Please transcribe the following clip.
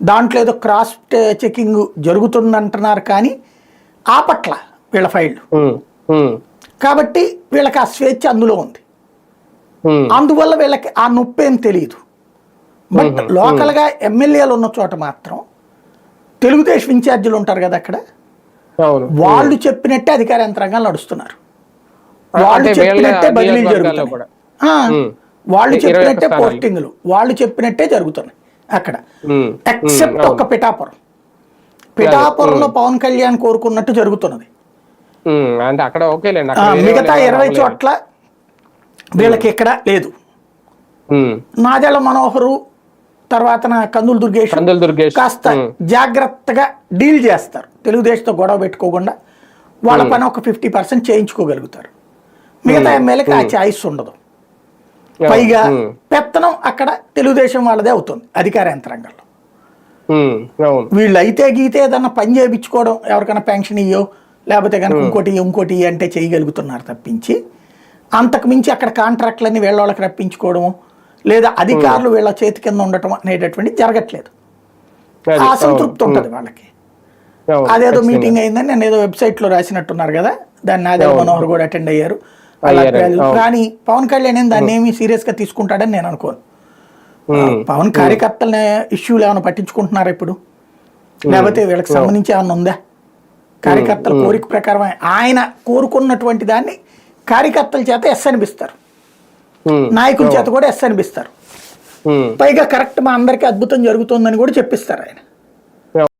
దాంట్లో ఏదో cross checking జరుగుతుందంటున్నారు కానీ ఆపట్ల వీళ్ళ ఫైళ్ళు. కాబట్టి వీళ్ళకి ఆ స్వేచ్ఛ అందులో ఉంది. అందువల్ల వీళ్ళకి ఆ నొప్పి ఏం తెలియదు. బట్ లోకల్గా ఎమ్మెల్యేలు ఉన్న చోట మాత్రం తెలుగుదేశం ఇన్ఛార్జీలు ఉంటారు కదా అక్కడ, వాళ్ళు చెప్పినట్టే అధికార యంత్రాంగాలు నడుస్తున్నారు. వాళ్ళు చెప్పినట్టే బదిలీలు జరుగుతున్నాయి, వాళ్ళు చెప్పినట్టే పోస్టింగ్లు, వాళ్ళు చెప్పినట్టే జరుగుతున్నాయి అక్కడ. ఎక్సెప్ట్ ఒక్క పిఠాపురంలో పవన్ కళ్యాణ్ కోరుకున్నట్టు జరుగుతున్నది. మిగతా 20 చోట్ల వీళ్ళకి ఇక్కడ లేదు. నాదెళ్ల మనోహరు తర్వాత కందులు దుర్గేష్ కాస్త జాగ్రత్తగా డీల్ చేస్తారు. తెలుగుదేశంతో గొడవ పెట్టుకోకుండా వాళ్ళ పని ఒక 50% చేయించుకోగలుగుతారు. మిగతా ఎమ్మెల్యేకి ఆ ఛాయిస్ ఉండదు. పైగా పెత్తనం అక్కడ తెలుగుదేశం వాళ్ళదే అవుతుంది అధికార యంత్రాంగంలో. వీళ్ళు అయితే గీతే ఏదన్నా పని చేయించుకోవడం, ఎవరికైనా పెన్షన్ ఇయ్యో లేకపోతే కనుక ఇంకోటి అంటే చేయగలుగుతున్నారు తప్పించి, అంతకు మించి అక్కడ కాంట్రాక్ట్లన్నీ వీళ్ళకి రప్పించుకోవడము లేదా అధికారులు వీళ్ళ చేతి కింద ఉండటం అనేటటువంటి జరగట్లేదు. అసంతృప్తి ఉంటుంది వాళ్ళకి. అదేదో మీటింగ్ అయిందని నేను ఏదో వెబ్సైట్లో రాసినట్టున్నారు కదా, దాన్ని నాదెళ్ల మనోహర్ కూడా అటెండ్ అయ్యారు. కానీ పవన్ కళ్యాణ్ దాన్ని ఏమి సీరియస్గా తీసుకుంటాడని నేను అనుకోను. పవన్ కార్యకర్తల ఇష్యూలు ఏమైనా పట్టించుకుంటున్నారా ఇప్పుడు, లేకపోతే వీళ్ళకి సంబంధించి ఏమైనా ఉందా? కార్యకర్తల కోరిక ప్రకారం ఆయన కోరుకున్నటువంటి దాన్ని కార్యకర్తల చేత ఎస్ అనిపిస్తారు, నాయకుల చేత కూడా ఎస్ అనిపిస్తారు. పైగా కరెక్ట్ మా అందరికీ అద్భుతం జరుగుతుందని కూడా చెప్పిస్తారు ఆయన.